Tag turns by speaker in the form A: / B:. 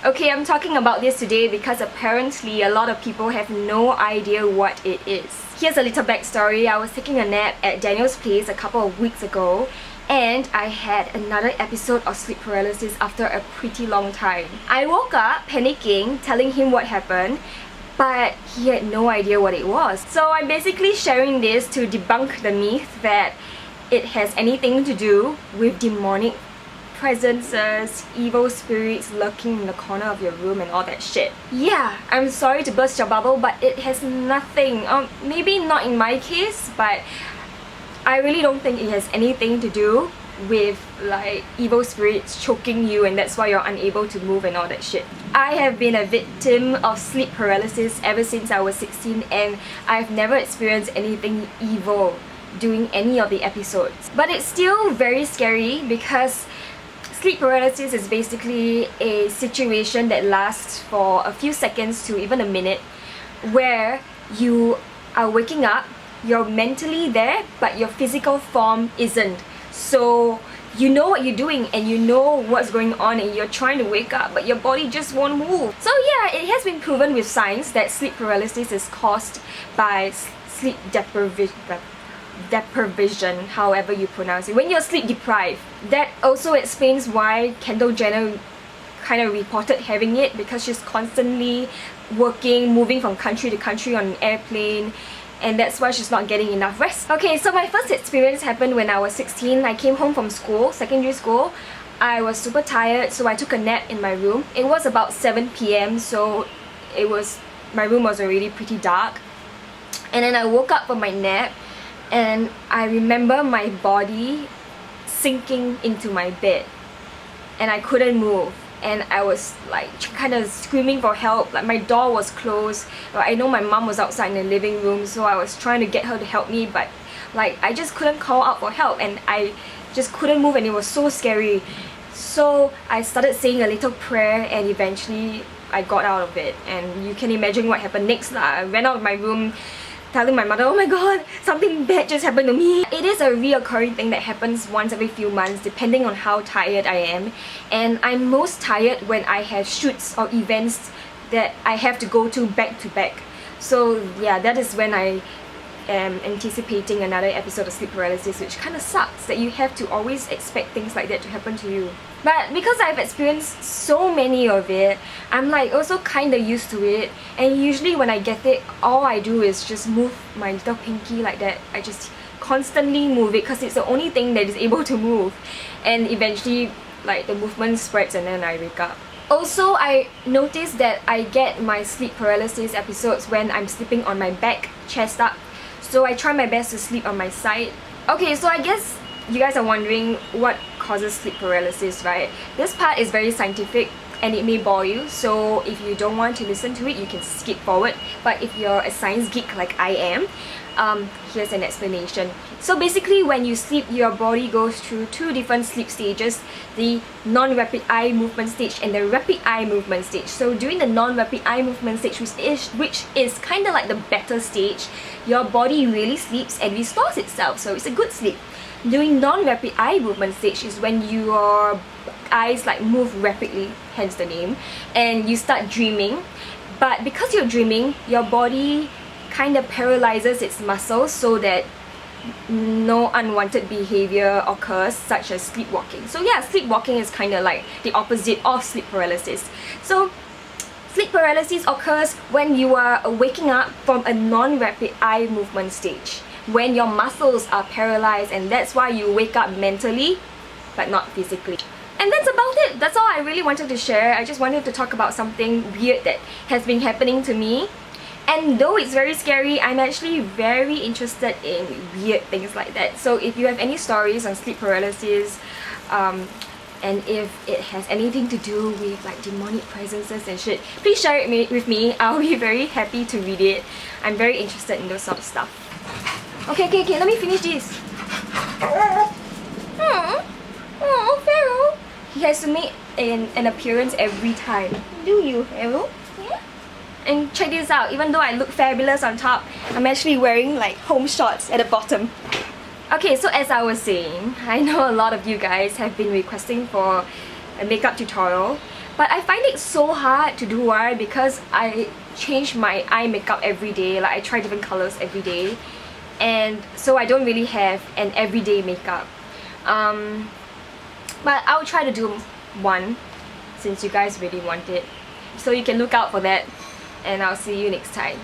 A: Okay, I'm talking about this today because apparently a lot of people have no idea what it is. Here's a little backstory. I was taking a nap at Daniel's place a couple of weeks ago and I had another episode of sleep paralysis after a pretty long time. I woke up panicking, telling him what happened, but he had no idea what it was. So I'm basically sharing this to debunk the myth that it has anything to do with demonic presences, evil spirits lurking in the corner of your room and all that shit. Yeah, I'm sorry to burst your bubble, but it has nothing, maybe not in my case, but I really don't think it has anything to do with like evil spirits choking you and that's why you're unable to move and all that shit. I have been a victim of sleep paralysis ever since I was 16 and I've never experienced anything evil during any of the episodes. But it's still very scary because sleep paralysis is basically a situation that lasts for a few seconds to even a minute where you are waking up, you're mentally there, but your physical form isn't. So you know what you're doing and you know what's going on and you're trying to wake up but your body just won't move. So yeah, it has been proven with science that sleep paralysis is caused by sleep deprivation, however you pronounce it, when you're sleep deprived. That also explains why Kendall Jenner kind of reported having it, because she's constantly working, moving from country to country on an airplane, and that's why she's not getting enough rest. Okay, so my first experience happened when I was 16. I came home from school, secondary school. I was super tired, so I took a nap in my room. It was about 7 p.m, so my room was already pretty dark. And then I woke up from my nap and I remember my body sinking into my bed and I couldn't move and I was like kind of screaming for help. Like my door was closed, I know my mom was outside in the living room, so I was trying to get her to help me, but like I just couldn't call out for help and I just couldn't move and it was so scary. So I started saying a little prayer and eventually I got out of it, and you can imagine what happened next lah. I ran out of my room telling my mother, oh my god, something bad just happened to me. It is a reoccurring thing that happens once every few months depending on how tired I am, and I'm most tired when I have shoots or events that I have to go to back. So yeah, that is when I am anticipating another episode of sleep paralysis, which kind of sucks that you have to always expect things like that to happen to you. But because I've experienced so many of it, I'm like also kind of used to it, and usually when I get it, all I do is just move my little pinky like that. I just constantly move it because it's the only thing that is able to move, and eventually like the movement spreads and then I wake up. Also, I noticed that I get my sleep paralysis episodes when I'm sleeping on my back, chest up. So I try my best to sleep on my side. Okay, so I guess you guys are wondering what causes sleep paralysis, right? This part is very scientific and it may bore you, so if you don't want to listen to it, you can skip forward. But if you're a science geek like I am, here's an explanation. So basically, when you sleep, your body goes through two different sleep stages, the non-rapid eye movement stage and the rapid eye movement stage. So during the non-rapid eye movement stage, which is kind of like the better stage, your body really sleeps and restores itself, so it's a good sleep. During non-rapid eye movement stage is when your eyes like move rapidly, hence the name, and you start dreaming. But because you're dreaming, your body kind of paralyzes its muscles so that no unwanted behavior occurs, such as sleepwalking. So yeah, sleepwalking is kind of like the opposite of sleep paralysis. So sleep paralysis occurs when you are waking up from a non-rapid eye movement stage, when your muscles are paralyzed, and that's why you wake up mentally but not physically. And that's about it. That's all I really wanted to share. I just wanted to talk about something weird that has been happening to me. And though it's very scary, I'm actually very interested in weird things like that. So if you have any stories on sleep paralysis, and if it has anything to do with like demonic presences and shit, please share it with me. I'll be very happy to read it. I'm very interested in those sort of stuff. Okay, let me finish this. Oh, Pharaoh. He has to make an appearance every time. Do you, Pharaoh? Yeah? And check this out, even though I look fabulous on top, I'm actually wearing like home shorts at the bottom. Okay, so as I was saying, I know a lot of you guys have been requesting for a makeup tutorial. But I find it so hard to do. Why? Because I change my eye makeup every day. Like I try different colors every day, and so I don't really have an everyday makeup. But I'll try to do one since you guys really want it. So you can look out for that, and I'll see you next time.